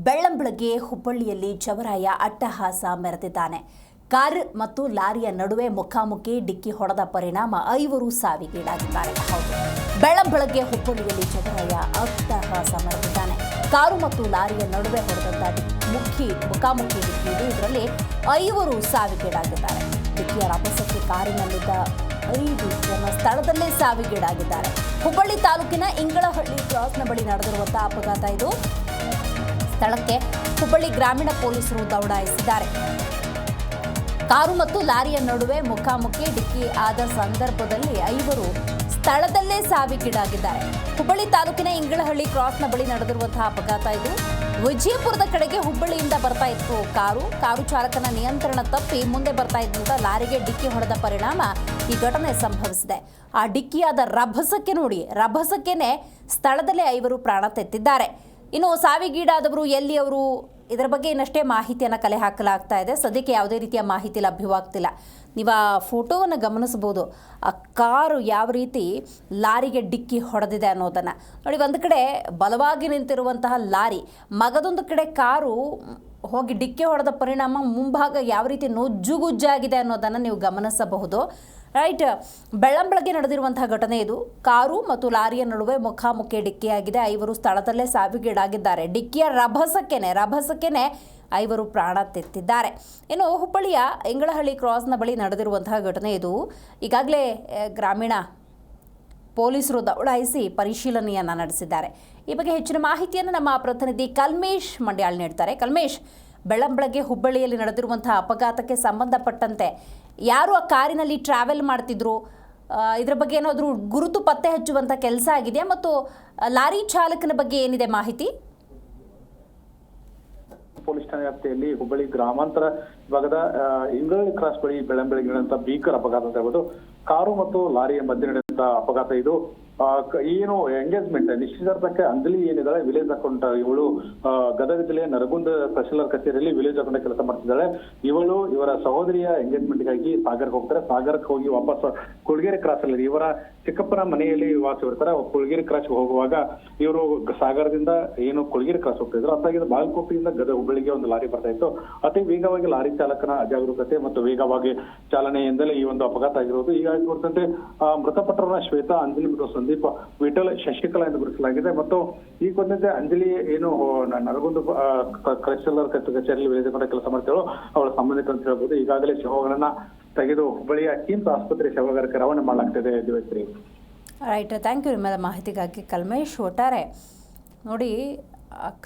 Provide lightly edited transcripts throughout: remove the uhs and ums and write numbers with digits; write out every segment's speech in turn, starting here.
ಬೆಳ್ಳಂಬೆಳಗ್ಗೆ ಹುಬ್ಬಳ್ಳಿಯಲ್ಲಿ ಚವರಾಯ ಅಟ್ಟಹಾಸ ಮೆರೆದಿದ್ದಾನೆ. ಕಾರ್ ಮತ್ತು ಲಾರಿಯ ನಡುವೆ ಮುಖಾಮುಖಿ ಡಿಕ್ಕಿ ಹೊಡೆದ ಪರಿಣಾಮ 5 ಸಾವಿಗೀಡಾಗಿದ್ದಾರೆ. ಹೌದು, ಬೆಳ್ಳಂಬೆಳಗ್ಗೆ ಹುಬ್ಬಳ್ಳಿಯಲ್ಲಿ ಚವರಾಯ ಅಟ್ಟಹಾಸ ಮೆರೆದಿದ್ದಾನೆ. ಕಾರು ಮತ್ತು ಲಾರಿಯ ನಡುವೆ ಹೊಡೆದಂತ ಮುಖಾಮುಖಿ ಡಿಕ್ಕಿ ಇದು. ಇದರಲ್ಲಿ 5 ಸಾವಿಗೀಡಾಗಿದ್ದಾರೆ. ಡಿಕ್ಕಿಯ ರಭಸಕ್ಕೆ ಕಾರಿನಲ್ಲಿದ್ದ 5 ಜನ ಸ್ಥಳದಲ್ಲೇ ಸಾವಿಗೀಡಾಗಿದ್ದಾರೆ. ಹುಬ್ಬಳ್ಳಿ ತಾಲೂಕಿನ ಇಂಗಳಹಳ್ಳಿ ಕ್ರಾಸ್ನ ಬಳಿ ನಡೆದಿರುವಂತಹ ಅಪಘಾತ ಇದು. ಸ್ಥಳಕ್ಕೆ ಹುಬ್ಬಳ್ಳಿ ಗ್ರಾಮೀಣ ಪೊಲೀಸರು ದೌಡಾಯಿಸಿದ್ದಾರೆ. ಕಾರು ಮತ್ತು ಲಾರಿಯ ನಡುವೆ ಮುಖಾಮುಖಿ ಡಿಕ್ಕಿ ಆದ ಸಂದರ್ಭದಲ್ಲಿ 5 ಸ್ಥಳದಲ್ಲೇ ಸಾವಿಗೀಡಾಗಿದ್ದಾರೆ. ಹುಬ್ಬಳ್ಳಿ ತಾಲೂಕಿನ ಇಂಗಳಹಳ್ಳಿ ಕ್ರಾಸ್ನ ಬಳಿ ನಡೆದಿರುವಂತಹ ಅಪಘಾತ ಇದು. ವಿಜಯಪುರದ ಕಡೆಗೆ ಹುಬ್ಬಳ್ಳಿಯಿಂದ ಬರ್ತಾ ಇತ್ತು ಕಾರು ಚಾಲಕನ ನಿಯಂತ್ರಣ ತಪ್ಪಿ ಮುಂದೆ ಬರ್ತಾ ಇದ್ದಂತ ಲಾರಿಗೆ ಡಿಕ್ಕಿ ಹೊಡೆದ ಪರಿಣಾಮ ಈ ಘಟನೆ ಸಂಭವಿಸಿದೆ. ಆ ಡಿಕ್ಕಿಯಾದ ರಭಸಕ್ಕೇನೆ ಸ್ಥಳದಲ್ಲೇ 5 ಪ್ರಾಣ ತೆತ್ತಿದ್ದಾರೆ. ಇನ್ನು ಸಾವಿಗೀಡಾದವರು ಎಲ್ಲಿಯವರು ಇದರ ಬಗ್ಗೆ ಇನ್ನಷ್ಟೇ ಮಾಹಿತಿಯನ್ನು ಕಲೆ ಹಾಕಲಾಗ್ತಾ ಇದೆ. ಸದ್ಯಕ್ಕೆ ಯಾವುದೇ ರೀತಿಯ ಮಾಹಿತಿ ಲಭ್ಯವಾಗ್ತಿಲ್ಲ. ನೀವು ಆ ಫೋಟೋವನ್ನು ಗಮನಿಸಬಹುದು. ಆ ಕಾರು ಯಾವ ರೀತಿ ಲಾರಿಗೆ ಡಿಕ್ಕಿ ಹೊಡೆದಿದೆ ಅನ್ನೋದನ್ನು ನೋಡಿ. ಒಂದು ಕಡೆ ಬಲವಾಗಿ ನಿಂತಿರುವಂತಹ ಲಾರಿ, ಮಗದೊಂದು ಕಡೆ ಕಾರು ಹೋಗಿ ಡಿಕ್ಕಿ ಹೊಡೆದ ಪರಿಣಾಮ ಮುಂಭಾಗ ಯಾವ ರೀತಿ ನುಜ್ಜುಗುಜ್ಜಾಗಿದೆ ಅನ್ನೋದನ್ನು ನೀವು ಗಮನಿಸಬಹುದು. ರೈಟ್, ಬೆಳ್ಳಂಬೆಳಗ್ಗೆ ನಡೆದಿರುವಂತಹ ಘಟನೆ ಇದು. ಕಾರು ಮತ್ತು ಲಾರಿಯ ನಡುವೆ ಮುಖಾಮುಖಿ ಡಿಕ್ಕಿಯಾಗಿದೆ. 5 ಸ್ಥಳದಲ್ಲೇ ಸಾವಿಗೀಡಾಗಿದ್ದಾರೆ. ಡಿಕ್ಕಿಯ ರಭಸಕ್ಕೇನೆ 5 ಪ್ರಾಣ ತೆತ್ತಿದ್ದಾರೆ. ಇನ್ನು ಹುಬ್ಬಳ್ಳಿಯ ಇಂಗಳಹಳ್ಳಿ ಕ್ರಾಸ್ನ ಬಳಿ ನಡೆದಿರುವಂತಹ ಘಟನೆ ಇದು. ಈಗಾಗಲೇ ಗ್ರಾಮೀಣ ಪೊಲೀಸರು ದೌಡಾಯಿಸಿ ಪರಿಶೀಲನೆಯನ್ನು ನಡೆಸಿದ್ದಾರೆ. ಈ ಬಗ್ಗೆ ಹೆಚ್ಚಿನ ಮಾಹಿತಿಯನ್ನು ನಮ್ಮ ಪ್ರತಿನಿಧಿ ಕಲ್ಮೇಶ್ ಮಂಡ್ಯಾಳ್ ನೀಡ್ತಾರೆ. ಕಲ್ಮೇಶ್, ಬೆಳ್ಳಂಬೆಳಗ್ಗೆ ಹುಬ್ಬಳ್ಳಿಯಲ್ಲಿ ನಡೆದಿರುವಂತಹ ಅಪಘಾತಕ್ಕೆ ಸಂಬಂಧಪಟ್ಟಂತೆ ಯಾರು ಆ ಕಾರಿನಲ್ಲಿ ಟ್ರಾವೆಲ್ ಮಾಡ್ತಿದ್ರು, ಇದರ ಬಗ್ಗೆ ಏನಾದರೂ ಗುರುತು ಪತ್ತೆ ಹಚ್ಚುವಂಥ ಕೆಲಸ ಆಗಿದೆಯಾ? ಮತ್ತು ಲಾರಿ ಚಾಲಕನ ಬಗ್ಗೆ ಏನಿದೆ ಮಾಹಿತಿ? ಪೊಲೀಸ್ ಠಾಣೆ ವ್ಯಾಪ್ತಿಯಲ್ಲಿ ಹುಬ್ಬಳ್ಳಿ ಗ್ರಾಮಾಂತರ ವಿಭಾಗದ ಇಂಗಳಹಳ್ಳಿ ಕ್ರಾಸ್ ಬಳಿ ಬೆಳ್ಳಂಬೆಳಗ್ಗೆ ನಡೆದಂತ ಭೀಕರ ಅಪಘಾತ ಅಂತ ಹೇಳ್ಬೋದು. ಕಾರು ಮತ್ತು ಲಾರಿಯ ಮಧ್ಯೆ ನಡೆದಂತ ಅಪಘಾತ ಇದು. ಏನು ಎಂಗೇಜ್ಮೆಂಟ್ ನಿಶ್ಚಿತಾರ್ಥಕ್ಕೆ ಅಂಜಲಿ ಏನಿದ್ದಾಳೆ, ವಿಲೇಜ್ ಅಕೌಂಟ್ ಇವಳು ಗದಗ ಜಿಲ್ಲೆಯ ನರಗುಂದ ತಹಶೀಲ್ದಾರ್ ಕಚೇರಿಯಲ್ಲಿ ವಿಲೇಜ್ ಅಕೌಂಟ್ ಕೆಲಸ ಮಾಡ್ತಿದ್ದಾಳೆ. ಇವರ ಸಹೋದರಿಯ ಎಂಗೇಜ್ಮೆಂಟ್ಗಾಗಿ ಸಾಗರಕ್ಕೆ ಹೋಗ್ತಾರೆ. ಸಾಗರಕ್ಕೆ ಹೋಗಿ ವಾಪಸ್ ಕುಳಗೇರಿ ಕ್ರಾಸ್ ಅಲ್ಲಿ ಇವರ ಚಿಕ್ಕಪ್ಪನ ಮನೆಯಲ್ಲಿ ವಾಸವಿರ್ತಾರೆ. ಕುಳಗೇರಿ ಕ್ರಾಸ್ ಹೋಗುವಾಗ ಇವರು ಸಾಗರದಿಂದ ಏನು ಕುಳಗೇರಿ ಕ್ರಾಸ್ ಹೋಗ್ತಿದ್ರು. ಅತ್ತಾಗಿದ್ದ ಬಾಗಲಕೋಟೆಯಿಂದ ಗದಗ ಹುಬ್ಬಳ್ಳಿಗೆ ಒಂದು ಲಾರಿ ಬರ್ತಾ ಇತ್ತು. ಅತಿ ವೇಗವಾಗಿ ಲಾರಿ ಚಾಲಕನ ಅಜಾಗರೂಕತೆ ಮತ್ತು ವೇಗವಾಗಿ ಚಾಲನೆಯಿಂದಲೇ ಈ ಒಂದು ಅಪಘಾತ ಆಗಿರುವುದು. ಹೀಗಾಗಿ ಕುರಿತಂತೆ ಮೃತಪಟ್ಟವರ ಶ್ವೇತಾ, ಅಂಜಲಿ ಮತ್ತು ಸಂದೀಪ್, ವಿಠಲ್, ಶಶಿಕಲಾ ಎಂದು ಗುರುತಿಸಲಾಗಿದೆ. ಮತ್ತು ಈ ಕುರಿತಂತೆ ಅಂಜಲಿ ಏನು ನರಗುಂದ ತಹಶೀಲ್ದಾರ್ ಕಚೇರಿಯಲ್ಲಿ ವಿಲೇಜ್ ಕೆಲಸ ಮಾಡ್ತಾಳೋ ಅವಳ ಸಂಬಂಧಿಕರು ಅಂತ ಹೇಳ್ಬೋದು. ಈಗಾಗಲೇ ಶವಗಳನ್ನ ತೆಗೆದು ಹುಬ್ಬಳ್ಳಿಯ ಕಿಮ್ಸ್ ಆಸ್ಪತ್ರೆ ಶವಗಾರಕ್ಕೆ ರವಾನೆ ಮಾಡಲಾಗ್ತದೆ. ದಿವಸ್ರಿ ರೈಟ್, ಥ್ಯಾಂಕ್ ಯು ನಿಮ್ಮೆಲ್ಲ ಮಾಹಿತಿಗಾಗಿ ಕಲ್ಮೇಶ್. ಒಟ್ಟಾರೆ ನೋಡಿ,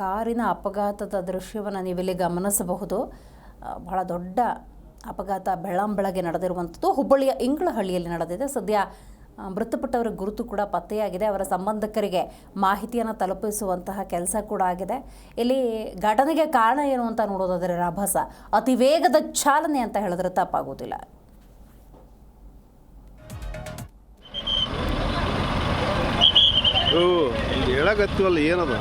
ಕಾರಿನ ಅಪಘಾತದ ದೃಶ್ಯವನ್ನು ನೀವಿಲ್ಲಿ ಗಮನಿಸಬಹುದು. ಬಹಳ ದೊಡ್ಡ ಅಪಘಾತ ಬೆಳ್ಳಂಬೆಳಗ್ಗೆ ನಡೆದಿರುವಂಥದ್ದು ಹುಬ್ಬಳ್ಳಿಯ ಇಂಗಳಹಳ್ಳಿಯಲ್ಲಿ ನಡೆದಿದೆ. ಸದ್ಯ ಮೃತಪಟ್ಟವರ ಗುರುತು ಕೂಡ ಪತ್ತೆಯಾಗಿದೆ. ಅವರ ಸಂಬಂಧಿಕರಿಗೆ ಮಾಹಿತಿಯನ್ನು ತಲುಪಿಸುವಂತಹ ಕೆಲಸ ಕೂಡ ಆಗಿದೆ. ಇಲ್ಲಿ ಘಟನೆಗೆ ಕಾರಣ ಏನು ಅಂತ ನೋಡೋದಾದರೆ ರಭಸ, ಅತಿ ವೇಗದ ಚಾಲನೆ ಅಂತ ಹೇಳಿದ್ರೆ ತಪ್ಪಾಗೋದಿಲ್ಲ. ಹೇಳಕತ್ತೀವಲ್ಲ ಏನದ